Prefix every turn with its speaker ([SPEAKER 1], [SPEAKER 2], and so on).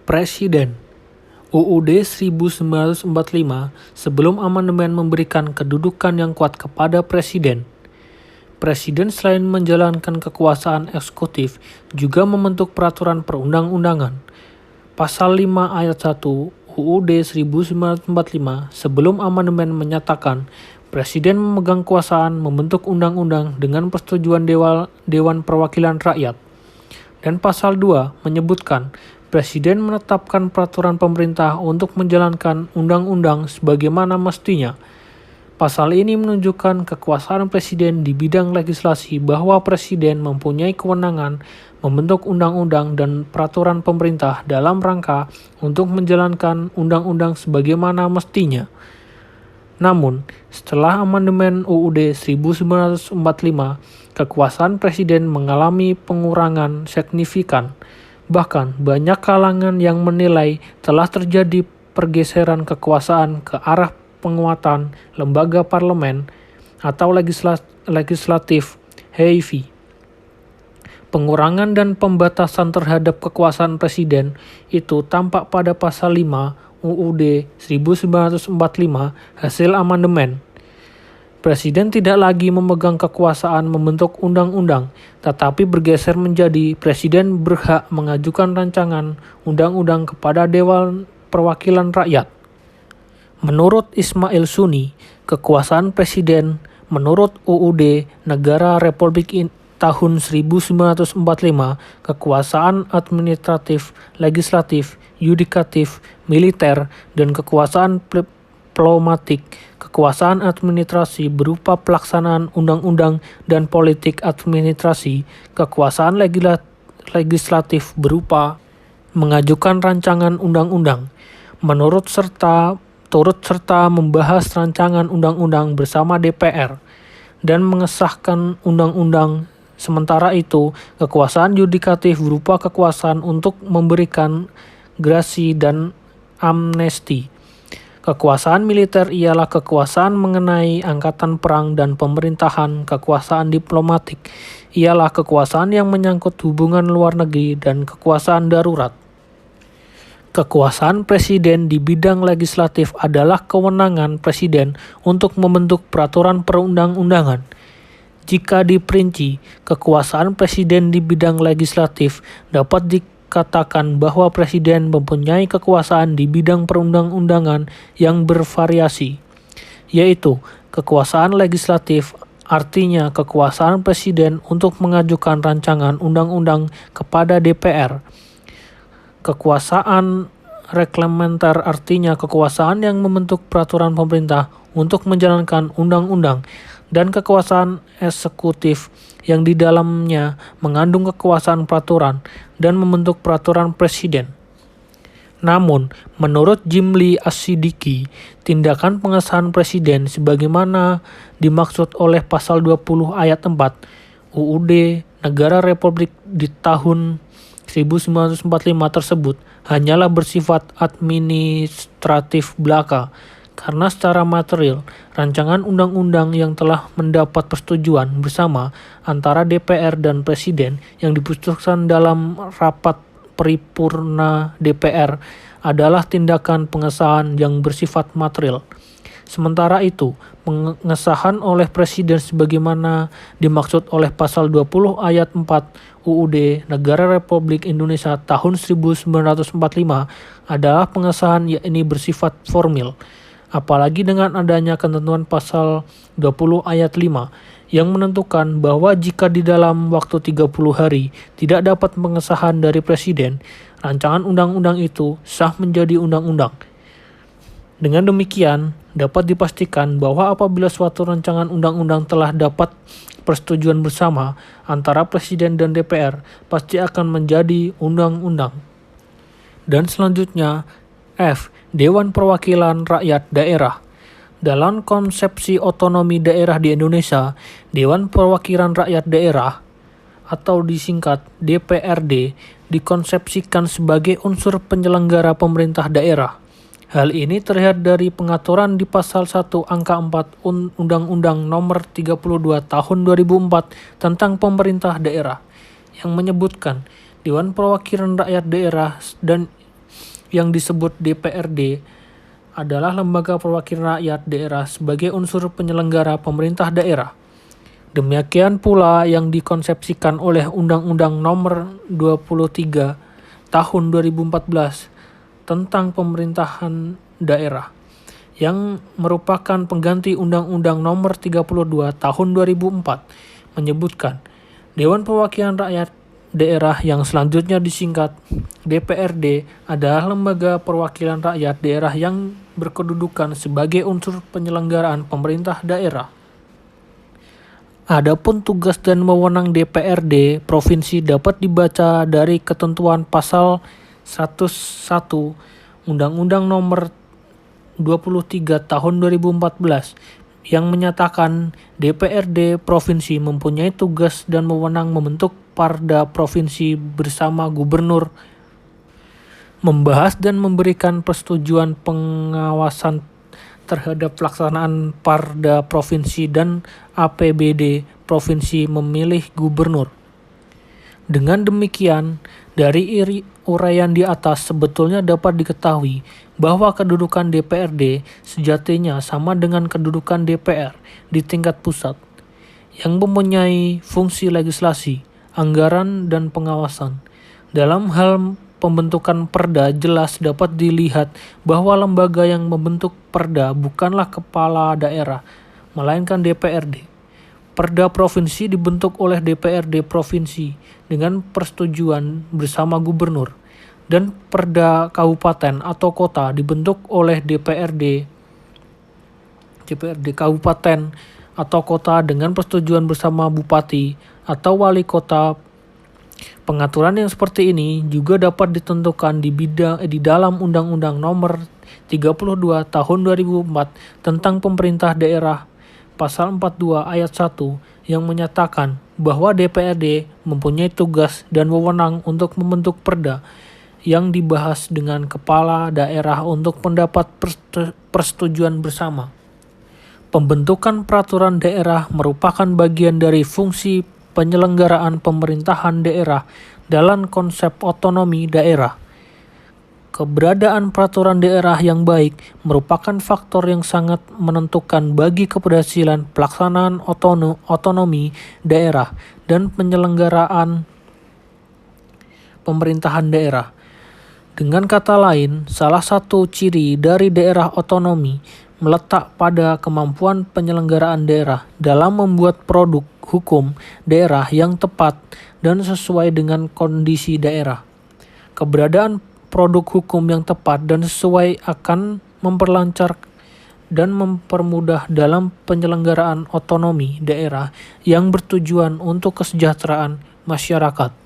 [SPEAKER 1] Presiden. UUD 1945 sebelum amandemen memberikan kedudukan yang kuat kepada Presiden. Presiden selain menjalankan kekuasaan eksekutif, juga membentuk peraturan perundang-undangan. Pasal 5 ayat 1 UUD 1945 sebelum amandemen menyatakan Presiden memegang kekuasaan membentuk undang-undang dengan persetujuan Dewan Perwakilan Rakyat. Dan pasal 2 menyebutkan Presiden menetapkan peraturan pemerintah untuk menjalankan undang-undang sebagaimana mestinya. Pasal ini menunjukkan kekuasaan Presiden di bidang legislasi bahwa Presiden mempunyai kewenangan membentuk undang-undang dan peraturan pemerintah dalam rangka untuk menjalankan undang-undang sebagaimana mestinya. Namun, setelah amandemen UUD 1945, kekuasaan Presiden mengalami pengurangan signifikan. Bahkan, banyak kalangan yang menilai telah terjadi pergeseran kekuasaan ke arah penguatan lembaga parlemen atau legislatif heavy. Pengurangan dan pembatasan terhadap kekuasaan Presiden itu tampak pada pasal 5 UUD 1945 hasil amandemen. Presiden tidak lagi memegang kekuasaan membentuk undang-undang, tetapi bergeser menjadi Presiden berhak mengajukan rancangan undang-undang kepada Dewan Perwakilan Rakyat. Menurut Ismail Suni, kekuasaan Presiden menurut UUD Negara Republik tahun 1945, kekuasaan administratif, legislatif, yudikatif, militer, dan kekuasaan diplomatik. Kekuasaan administrasi berupa pelaksanaan undang-undang dan politik administrasi. Kekuasaan legislatif berupa mengajukan rancangan undang-undang. Turut serta membahas rancangan undang-undang bersama DPR dan mengesahkan undang-undang. Sementara itu, kekuasaan yudikatif berupa kekuasaan untuk memberikan grasi dan amnesti. Kekuasaan militer ialah kekuasaan mengenai angkatan perang dan pemerintahan. Kekuasaan diplomatik ialah kekuasaan yang menyangkut hubungan luar negeri dan kekuasaan darurat. Kekuasaan Presiden di bidang legislatif adalah kewenangan Presiden untuk membentuk peraturan perundang-undangan. Jika diperinci, kekuasaan Presiden di bidang legislatif dapat dikatakan bahwa Presiden mempunyai kekuasaan di bidang perundang-undangan yang bervariasi, yaitu kekuasaan legislatif, artinya kekuasaan Presiden untuk mengajukan rancangan undang-undang kepada DPR. Kekuasaan reglementer artinya kekuasaan yang membentuk peraturan pemerintah untuk menjalankan undang-undang, dan kekuasaan eksekutif yang di dalamnya mengandung kekuasaan peraturan dan membentuk peraturan Presiden. Namun, menurut Jimli As-Siddiqi, tindakan pengesahan Presiden sebagaimana dimaksud oleh pasal 20 ayat 4 UUD Negara Republik di tahun 1945 tersebut hanyalah bersifat administratif belaka, karena secara material, rancangan undang-undang yang telah mendapat persetujuan bersama antara DPR dan Presiden yang diputuskan dalam rapat paripurna DPR adalah tindakan pengesahan yang bersifat material. Sementara itu, pengesahan oleh Presiden sebagaimana dimaksud oleh pasal 20 ayat 4 UUD Negara Republik Indonesia tahun 1945 adalah pengesahan yakni bersifat formil. Apalagi dengan adanya ketentuan pasal 20 ayat 5 yang menentukan bahwa jika di dalam waktu 30 hari tidak dapat pengesahan dari Presiden, rancangan undang-undang itu sah menjadi undang-undang. Dengan demikian, dapat dipastikan bahwa apabila suatu rancangan undang-undang telah dapat persetujuan bersama antara Presiden dan DPR, pasti akan menjadi undang-undang. Dan selanjutnya, F. Dewan Perwakilan Rakyat Daerah. Dalam konsepsi otonomi daerah di Indonesia, Dewan Perwakilan Rakyat Daerah atau disingkat DPRD dikonsepsikan sebagai unsur penyelenggara pemerintah daerah. Hal ini terlihat dari pengaturan di pasal 1 angka 4 Undang-Undang Nomor 32 Tahun 2004 tentang Pemerintah Daerah yang menyebutkan Dewan Perwakilan Rakyat Daerah dan yang disebut DPRD adalah lembaga perwakilan rakyat daerah sebagai unsur penyelenggara pemerintah daerah. Demikian pula yang dikonsepsikan oleh Undang-Undang Nomor 23 Tahun 2014 tentang Pemerintahan Daerah, yang merupakan pengganti Undang-Undang Nomor 32 Tahun 2004, menyebutkan Dewan Perwakilan Rakyat Daerah yang selanjutnya disingkat DPRD adalah lembaga perwakilan rakyat daerah yang berkedudukan sebagai unsur penyelenggaraan pemerintah daerah. Adapun tugas dan wewenang DPRD provinsi dapat dibaca dari ketentuan pasal 101 Undang-Undang Nomor 23 Tahun 2014 yang menyatakan DPRD provinsi mempunyai tugas dan wewenang membentuk Parda provinsi bersama gubernur, membahas dan memberikan persetujuan pengawasan terhadap pelaksanaan Parda provinsi dan APBD provinsi memilih gubernur. Dengan demikian, dari uraian di atas sebetulnya dapat diketahui bahwa kedudukan DPRD sejatinya sama dengan kedudukan DPR di tingkat pusat, yang mempunyai fungsi legislasi, anggaran, dan pengawasan. Dalam hal pembentukan perda jelas dapat dilihat bahwa lembaga yang membentuk perda bukanlah kepala daerah, melainkan DPRD. Perda provinsi dibentuk oleh DPRD provinsi dengan persetujuan bersama gubernur, dan perda kabupaten atau kota dibentuk oleh DPRD kabupaten atau kota dengan persetujuan bersama bupati atau wali kota. Pengaturan yang seperti ini juga dapat ditentukan di dalam Undang-Undang Nomor 32 Tahun 2004 tentang Pemerintah Daerah, Pasal 42 Ayat 1, yang menyatakan bahwa DPRD mempunyai tugas dan wewenang untuk membentuk perda yang dibahas dengan kepala daerah untuk mendapat persetujuan bersama. Pembentukan peraturan daerah merupakan bagian dari fungsi penyelenggaraan pemerintahan daerah dalam konsep otonomi daerah. Keberadaan peraturan daerah yang baik merupakan faktor yang sangat menentukan bagi keberhasilan pelaksanaan otonomi daerah dan penyelenggaraan pemerintahan daerah. Dengan kata lain, salah satu ciri dari daerah otonomi meletak pada kemampuan penyelenggaraan daerah dalam membuat produk hukum daerah yang tepat dan sesuai dengan kondisi daerah. Keberadaan produk hukum yang tepat dan sesuai akan memperlancar dan mempermudah dalam penyelenggaraan otonomi daerah yang bertujuan untuk kesejahteraan masyarakat.